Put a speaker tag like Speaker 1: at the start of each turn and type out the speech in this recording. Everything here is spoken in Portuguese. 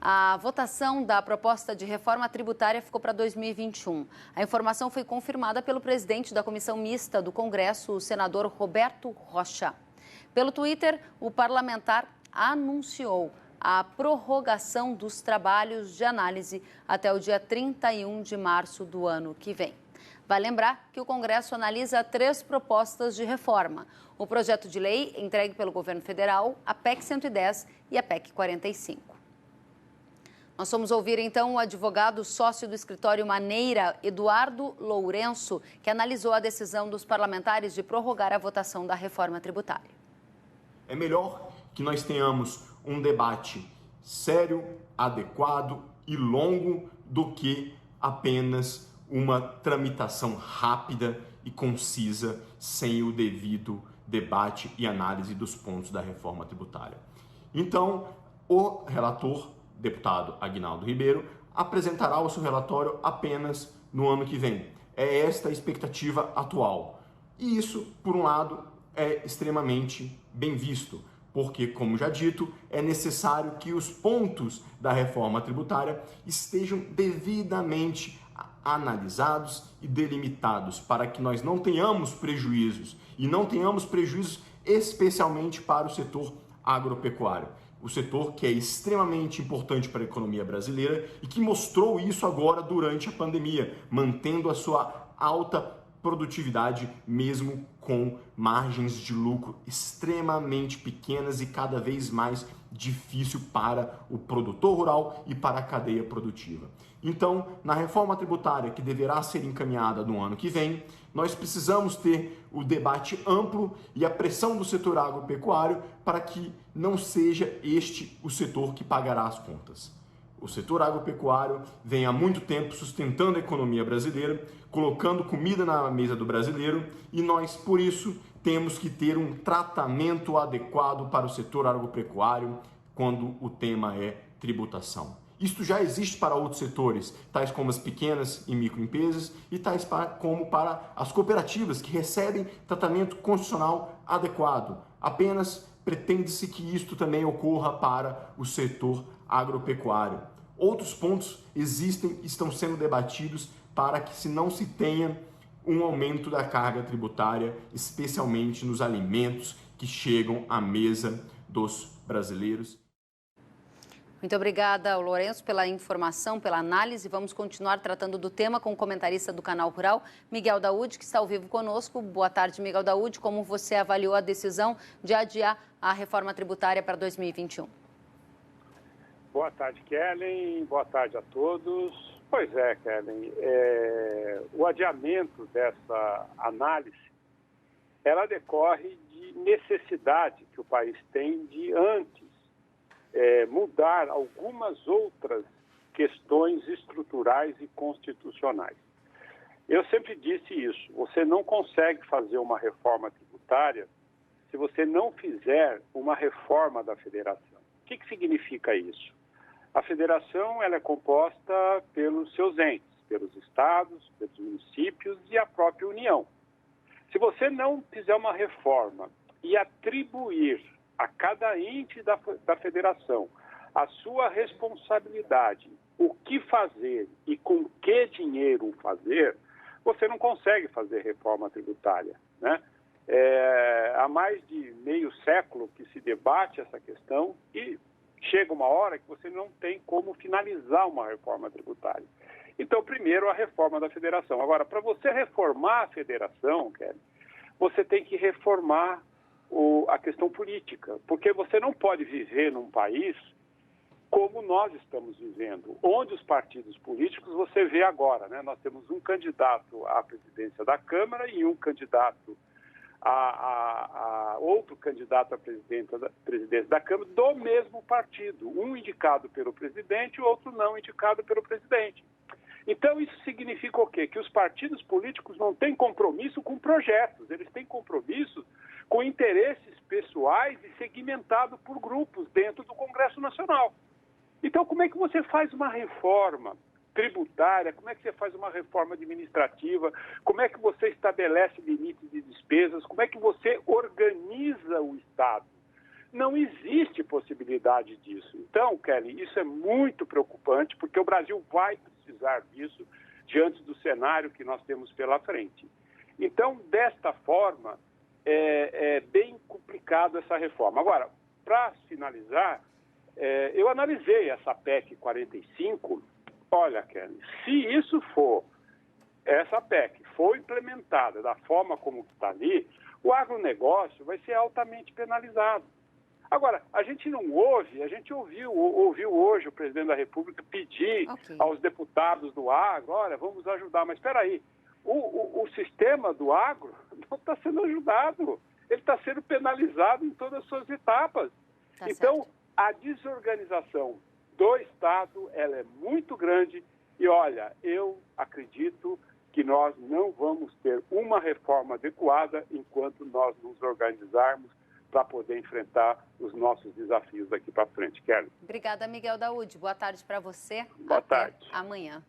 Speaker 1: A votação da proposta de reforma tributária ficou para 2021. A informação foi confirmada pelo presidente da Comissão Mista do Congresso, o senador Roberto Rocha. Pelo Twitter, o parlamentar anunciou a prorrogação dos trabalhos de análise até o dia 31 de março do ano que vem. Vai lembrar que o Congresso analisa 3 propostas de reforma. O projeto de lei entregue pelo governo federal, a PEC 110 e a PEC 45. Nós vamos ouvir então o advogado sócio do escritório Maneira, Eduardo Lourenço, que analisou a decisão dos parlamentares de prorrogar a votação da reforma tributária.
Speaker 2: É melhor que nós tenhamos um debate sério, adequado e longo do que apenas uma tramitação rápida e concisa sem o devido debate e análise dos pontos da reforma tributária. Então, o relator, deputado Aguinaldo Ribeiro, apresentará o seu relatório apenas no ano que vem. É esta a expectativa atual. E isso, por um lado, é extremamente bem visto, porque, como já dito, é necessário que os pontos da reforma tributária estejam devidamente analisados e delimitados para que nós não tenhamos prejuízos, e não tenhamos prejuízos especialmente para o setor agropecuário. O setor que é extremamente importante para a economia brasileira e que mostrou isso agora durante a pandemia, mantendo a sua alta produtividade mesmo com margens de lucro extremamente pequenas e cada vez mais difícil para o produtor rural e para a cadeia produtiva. Então, na reforma tributária que deverá ser encaminhada no ano que vem, nós precisamos ter o debate amplo e a pressão do setor agropecuário para que não seja este o setor que pagará as contas. O setor agropecuário vem há muito tempo sustentando a economia brasileira, colocando comida na mesa do brasileiro e nós, por isso, temos que ter um tratamento adequado para o setor agropecuário quando o tema é tributação. Isto já existe para outros setores, tais como as pequenas e microempresas e tais como para as cooperativas que recebem tratamento constitucional adequado. Apenas pretende-se que isto também ocorra para o setor agropecuário. Outros pontos existem e estão sendo debatidos para que não se tenha um aumento da carga tributária, especialmente nos alimentos que chegam à mesa dos brasileiros.
Speaker 1: Muito obrigada, Lourenço, pela informação, pela análise. Vamos continuar tratando do tema com o comentarista do Canal Rural, Miguel Daúde, que está ao vivo conosco. Boa tarde, Miguel Daúde. Como você avaliou a decisão de adiar a reforma tributária para 2021?
Speaker 3: Boa tarde, Kellen. Boa tarde a todos. Pois é, Kellen. O adiamento dessa análise, ela decorre de necessidade que o país tem de antes mudar algumas outras questões estruturais e constitucionais. Eu sempre disse isso, você não consegue fazer uma reforma tributária se você não fizer uma reforma da federação. O que significa isso? A federação ela é composta pelos seus entes, pelos estados, pelos municípios e a própria União. Se você não fizer uma reforma e atribuir a cada ente da federação a sua responsabilidade, o que fazer e com que dinheiro fazer, você não consegue fazer reforma tributária, né? Há mais de meio século que se debate essa questão e chega uma hora que você não tem como finalizar uma reforma tributária. Então, primeiro, a reforma da federação. Agora, para você reformar a federação, Kelly, você tem que reformar a questão política, porque você não pode viver num país como nós estamos vivendo, onde os partidos políticos, você vê agora, né? Nós temos um candidato à presidência da Câmara e um candidato outro candidato à presidência da Câmara do mesmo partido, um indicado pelo presidente e outro não indicado pelo presidente. Então, isso significa o quê? Que os partidos políticos não têm compromisso com projetos, eles têm compromisso com interesses pessoais e segmentado por grupos dentro do Congresso Nacional. Então, como é que você faz uma reforma tributária, como é que você faz uma reforma administrativa, como é que você estabelece limites de despesas, como é que você organiza o Estado? não existe possibilidade disso. Então, Kelly, isso é muito preocupante, porque o Brasil vai precisar disso diante do cenário que nós temos pela frente. Então, desta forma, é bem complicado essa reforma. Agora, para finalizar, eu analisei essa PEC 45. Olha, Kelly, se isso for, essa PEC for implementada da forma como está ali, o agronegócio vai ser altamente penalizado. Agora, a gente não ouve, a gente ouviu hoje o presidente da República pedir aos deputados do agro, olha, vamos ajudar, mas espera aí, o sistema do agro não está sendo ajudado, ele está sendo penalizado em todas as suas etapas.
Speaker 1: Tá
Speaker 3: então,
Speaker 1: certo.
Speaker 3: A desorganização do Estado, ela é muito grande e, olha, eu acredito que nós não vamos ter uma reforma adequada enquanto nós nos organizarmos para poder enfrentar os nossos desafios daqui para frente. Kelly.
Speaker 1: Obrigada, Miguel Daúde. Boa tarde para você.
Speaker 3: Boa tarde.
Speaker 1: Até amanhã.